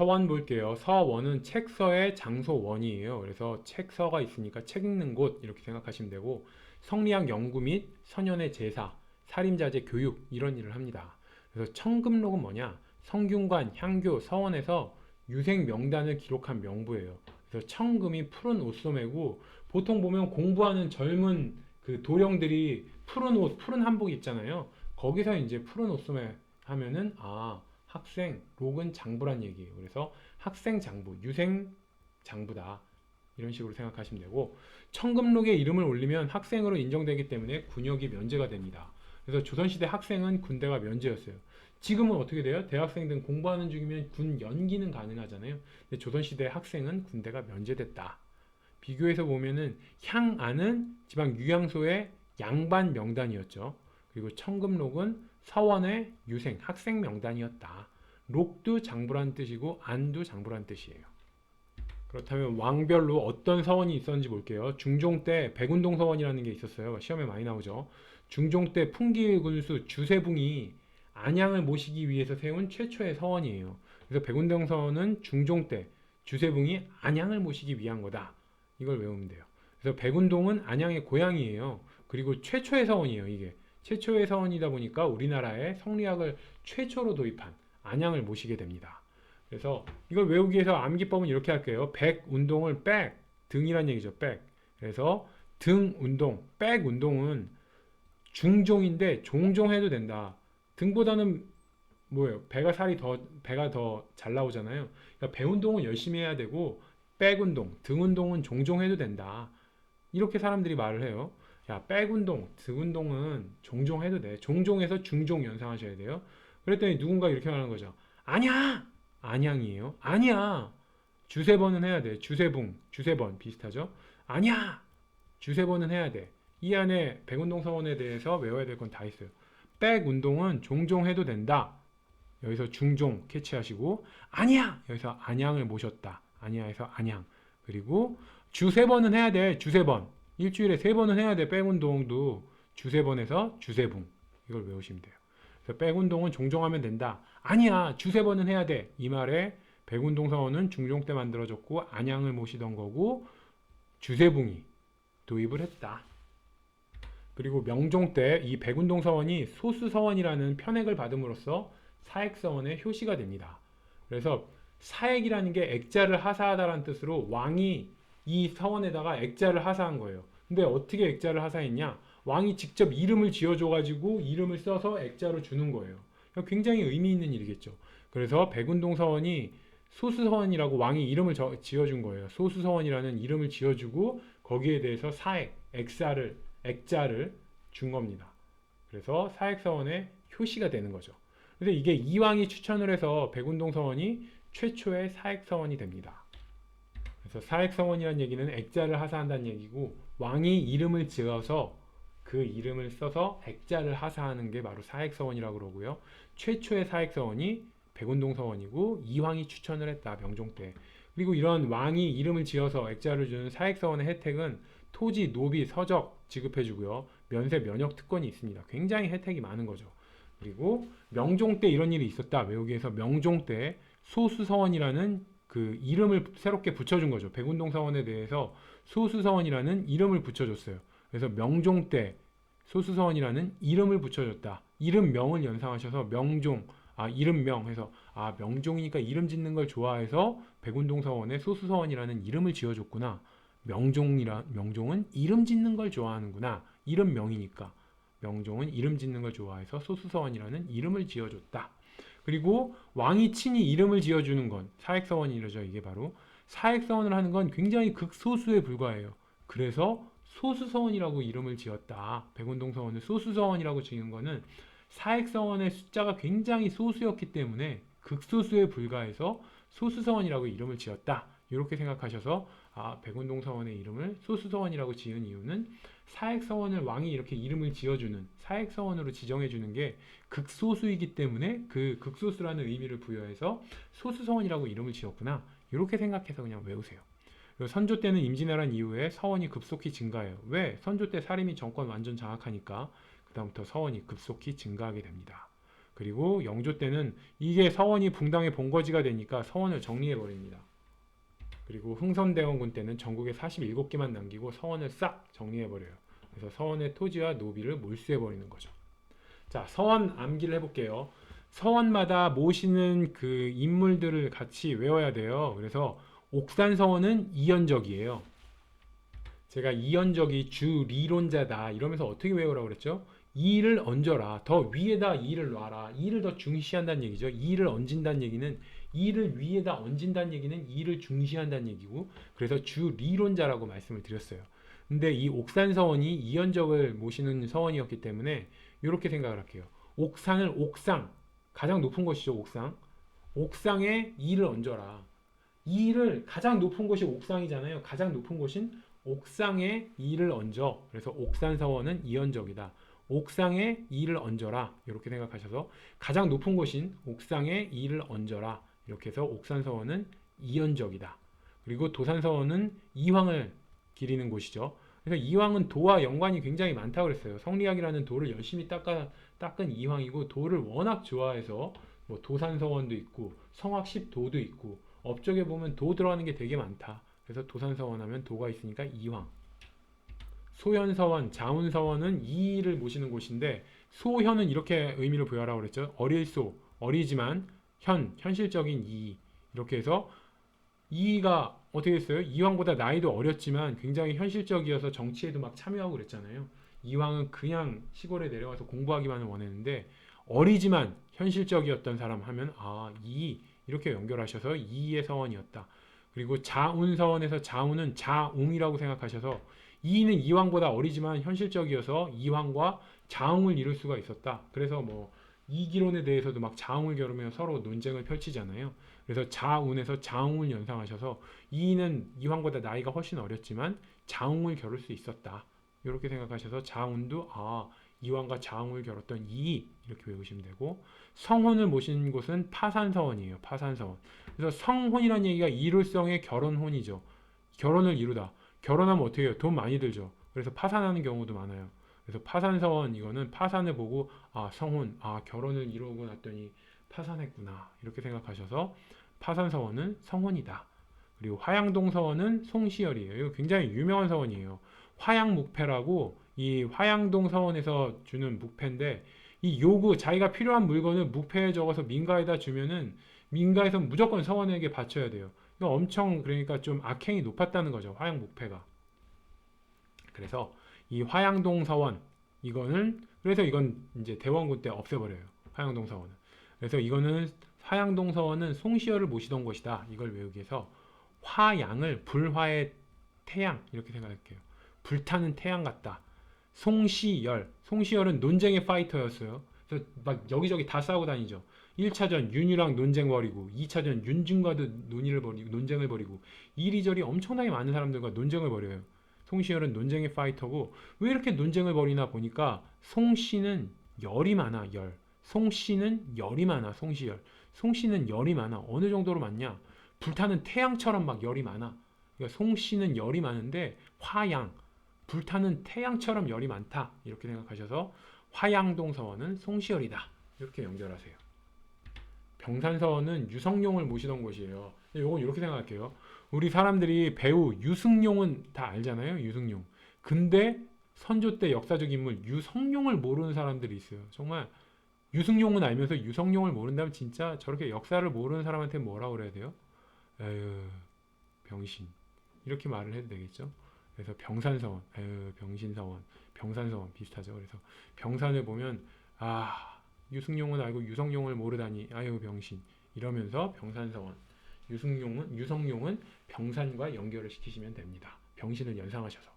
서원 볼게요. 서원은 책서의 장소원이에요. 그래서 책서가 있으니까 책 읽는 곳 이렇게 생각하시면 되고, 성리학 연구 및 선현의 제사, 살림자재 교육 이런 일을 합니다. 그래서 청금록은 뭐냐? 성균관, 향교, 서원에서 유생 명단을 기록한 명부예요. 그래서 청금이 푸른 옷소매고, 보통 보면 공부하는 젊은 그 도령들이 푸른 옷, 푸른 한복 입잖아요. 거기서 이제 푸른 옷소매 하면은 학생, 록은 장부란 얘기예요. 그래서 학생 장부, 유생 장부다. 이런 식으로 생각하시면 되고, 청금록에 이름을 올리면 학생으로 인정되기 때문에 군역이 면제가 됩니다. 그래서 조선시대 학생은 군대가 면제였어요. 지금은 어떻게 돼요? 대학생 등 공부하는 중이면 군 연기는 가능하잖아요. 근데 조선시대 학생은 군대가 면제됐다. 비교해서 보면은 향안은 지방 유양소의 양반 명단이었죠. 그리고 청금록은 서원의 유생, 학생 명단이었다. 록도 장부란 뜻이고 안도 장부란 뜻이에요. 그렇다면 왕별로 어떤 서원이 있었는지 볼게요. 중종 때 백운동 서원이라는 게 있었어요. 시험에 많이 나오죠. 중종 때 풍기군수 주세붕이 안양을 모시기 위해서 세운 최초의 서원이에요. 그래서 백운동 서원은 중종 때 주세붕이 안양을 모시기 위한 거다. 이걸 외우면 돼요. 그래서 백운동은 안양의 고향이에요. 그리고 최초의 서원이에요. 이게 최초의 서원이다 보니까 우리나라에 성리학을 최초로 도입한 안양을 모시게 됩니다. 그래서 이걸 외우기 위해서 암기법은 이렇게 할게요. 백 운동을 백, 등이란 얘기죠. 백. 그래서 등 운동, 백 운동은 중종인데 종종 해도 된다. 등보다는 뭐예요? 배가 더 잘 나오잖아요. 그러니까 배 운동은 열심히 해야 되고 백 운동, 등 운동은 종종 해도 된다. 이렇게 사람들이 말을 해요. 야, 백 운동, 등 운동은 종종 해도 돼. 종종에서 중종 연상하셔야 돼요. 그랬더니 누군가 이렇게 말하는 거죠. 아니야! 안양이에요. 아니야! 주세번은 해야 돼. 주세붕, 주세번 비슷하죠? 아니야! 주세번은 해야 돼. 이 안에 백운동 서원에 대해서 외워야 될 건 다 있어요. 백 운동은 종종 해도 된다. 여기서 중종 캐치하시고, 아니야! 여기서 안양을 모셨다. 아니야에서 안양. 그리고 주세번은 해야 돼. 주세번. 일주일에 3번은 해야 돼. 백 운동도 주세번에서 주세붕. 이걸 외우시면 돼요. 그래서 백 운동은 종종 하면 된다. 아니야. 주세번은 해야 돼. 이 말에 백운동 서원은 중종 때 만들어졌고 안양을 모시던 거고 주세붕이 도입을 했다. 그리고 명종 때 이 백운동 서원이 소수서원이라는 편액을 받음으로써 사액서원의 효시가 됩니다. 그래서 사액이라는 게 액자를 하사하다라는 뜻으로 왕이 이 서원에다가 액자를 하사한 거예요. 근데 어떻게 액자를 하사했냐? 왕이 직접 이름을 지어줘가지고 이름을 써서 액자로 주는 거예요. 굉장히 의미 있는 일이겠죠. 그래서 백운동 서원이 소수서원이라고 왕이 이름을 지어준 거예요. 소수서원이라는 이름을 지어주고 거기에 대해서 사액, 액자를 준 겁니다. 그래서 사액서원의 효시가 되는 거죠. 그래서 이게 이왕이 추천을 해서 백운동 서원이 최초의 사액서원이 됩니다. 그래서 사액서원이라는 얘기는 액자를 하사한다는 얘기고 왕이 이름을 지어서 그 이름을 써서 액자를 하사하는 게 바로 사액서원이라고 그러고요. 최초의 사액서원이 백운동 서원이고 이왕이 추천을 했다. 명종 때. 그리고 이런 왕이 이름을 지어서 액자를 주는 사액서원의 혜택은 토지, 노비, 서적 지급해주고요. 면세, 면역 특권이 있습니다. 굉장히 혜택이 많은 거죠. 그리고 명종 때 이런 일이 있었다. 외우기 위해서 명종 때 소수서원이라는 그 이름을 새롭게 붙여준 거죠. 백운동 서원에 대해서 소수서원이라는 이름을 붙여줬어요. 그래서 명종 때 소수서원이라는 이름을 붙여줬다. 이름명을 연상하셔서 명종, 이름명 해서 명종이니까 이름 짓는 걸 좋아해서 백운동 서원에 소수서원이라는 이름을 지어줬구나. 명종은 이름 짓는 걸 좋아하는구나. 이름명이니까. 명종은 이름 짓는 걸 좋아해서 소수서원이라는 이름을 지어줬다. 그리고 왕이 친히 이름을 지어주는 건 사액서원이라죠. 이게 바로 사액서원을 하는 건 굉장히 극소수에 불과해요. 그래서 소수서원이라고 이름을 지었다. 백운동 서원을 소수서원이라고 지은 거는 사액서원의 숫자가 굉장히 소수였기 때문에 극소수에 불과해서 소수서원이라고 이름을 지었다. 이렇게 생각하셔서 백운동 서원의 이름을 소수서원이라고 지은 이유는 사액서원을 왕이 이렇게 이름을 지어주는 사액서원으로 지정해주는 게 극소수이기 때문에 그 극소수라는 의미를 부여해서 소수서원이라고 이름을 지었구나. 이렇게 생각해서 그냥 외우세요. 선조 때는 임진왜란 이후에 서원이 급속히 증가해요. 왜? 선조 때 사림이 정권 완전 장악하니까 그 다음부터 서원이 급속히 증가하게 됩니다. 그리고 영조 때는 이게 서원이 붕당의 본거지가 되니까 서원을 정리해 버립니다. 그리고 흥선대원군 때는 전국에 47개만 남기고 서원을 싹 정리해 버려요. 그래서 서원의 토지와 노비를 몰수해 버리는 거죠. 자, 서원 암기를 해볼게요. 서원마다 모시는 그 인물들을 같이 외워야 돼요. 그래서 옥산서원은 이연적이에요. 제가 이연적이 주리론자다 이러면서 어떻게 외우라고 그랬죠? 이를 얹어라. 더 위에다 이를 놔라. 이를 더 중시한다는 얘기죠. 이를 얹은다는 얘기는 이를 위에다 얹은다는 얘기는 이를 중시한다는 얘기고, 그래서 주리론자라고 말씀을 드렸어요. 근데 이 옥산서원이 이연적을 모시는 서원이었기 때문에 이렇게 생각을 할게요. 옥산을 옥상, 가장 높은 곳이죠. 옥상. 옥상에 이를 얹어라. 이를 가장 높은 곳이 옥상이잖아요. 가장 높은 곳인 옥상에 이를 얹어. 그래서 옥산서원은 이연적이다. 옥상에 이를 얹어라. 이렇게 생각하셔서 가장 높은 곳인 옥상에 이를 얹어라. 이렇게 해서 옥산서원은 이연적이다. 그리고 도산서원은 이황을 기리는 곳이죠. 그래서 이황은 도와 연관이 굉장히 많다고 그랬어요. 성리학이라는 도를 열심히 닦은 이황이고, 도를 워낙 좋아해서 뭐 도산서원도 있고 성악십도도 있고 업적에 보면 도 들어가는 게 되게 많다. 그래서 도산서원 하면 도가 있으니까 이황. 소현서원, 자운서원은 이를 모시는 곳인데, 소현은 이렇게 의미를 부여하라고 그랬죠. 어릴 소, 어리지만 현실적인 이. 이렇게 해서 이가 어떻게 됐어요? 이황보다 나이도 어렸지만 굉장히 현실적이어서 정치에도 막 참여하고 그랬잖아요. 이황은 그냥 시골에 내려가서 공부하기만을 원했는데, 어리지만 현실적이었던 사람 하면 이렇게 연결하셔서 이의 서원이었다. 그리고 자운서원에서 자운은 자웅이라고 생각하셔서 이는 이황보다 어리지만 현실적이어서 이황과 자웅을 이룰 수가 있었다. 그래서 뭐 이기론에 대해서도 막 자웅을 겨루며 서로 논쟁을 펼치잖아요. 그래서 자운에서 자웅을 연상하셔서 이는 이황보다 나이가 훨씬 어렸지만 자웅을 겨룰 수 있었다. 이렇게 생각하셔서 자운도 이황과 자웅을 겨뤘던 이 이렇게 외우시면 되고, 성혼을 모신 곳은 파산서원이에요. 파산서원. 그래서 성혼이라는 얘기가 이룰성의 결혼혼이죠. 결혼을 이루다. 결혼하면 어떻게 해요? 돈 많이 들죠. 그래서 파산하는 경우도 많아요. 그래서 파산서원, 이거는 파산을 보고 성혼, 결혼을 이루고 났더니 파산했구나 이렇게 생각하셔서 파산서원은 성혼이다. 그리고 화양동 서원은 송시열이에요. 이거 굉장히 유명한 서원이에요. 화양묵패라고 이 화양동 서원에서 주는 묵패인데, 이 요구 자기가 필요한 물건을 묵패에 적어서 민가에다 주면은 민가에서 무조건 서원에게 바쳐야 돼요. 이거 엄청, 그러니까 좀 악행이 높았다는 거죠. 화양묵패가. 그래서 이 화양동 서원 그래서 이건 이제 대원군 때 없애버려요. 화양동 서원은. 그래서 이거는 화양동 서원은 송시열을 모시던 곳이다. 이걸 외우기 위해서 화양을 불화의 태양 이렇게 생각할게요. 불타는 태양 같다. 송시열은 논쟁의 파이터였어요. 그래서 막 여기저기 다 싸우고 다니죠. 1차전 윤유랑 논쟁 벌이고, 2차전 윤중과도 논쟁을 벌이고, 이리저리 엄청나게 많은 사람들과 논쟁을 벌여요. 송시열은 논쟁의 파이터고, 왜 이렇게 논쟁을 벌이나 보니까 송씨는 열이 많아. 송씨는 열이 많아. 송씨는 열이 많아. 어느 정도로 많냐? 불타는 태양처럼 막 열이 많아. 그러니까 송씨는 열이 많은데 불타는 태양처럼 열이 많다. 이렇게 생각하셔서 화양동 서원은 송시열이다. 이렇게 연결하세요. 병산서원은 유성룡을 모시던 곳이에요. 이건 이렇게 생각할게요. 우리 사람들이 배우 유승룡은 다 알잖아요. 유승룡. 근데 선조 때 역사적 인물 유성룡을 모르는 사람들이 있어요. 정말 유승룡은 알면서 유성룡을 모른다면 진짜 저렇게 역사를 모르는 사람한테 뭐라고 그래야 돼요? 에휴, 병신. 이렇게 말을 해도 되겠죠? 그래서 병산서원, 병신서원, 병산서원 비슷하죠. 그래서 병산을 보면 유승룡은 알고 유성룡을 모르다니 아유 병신 이러면서 병산서원, 유성룡은 병산과 연결을 시키시면 됩니다. 병신을 연상하셔서.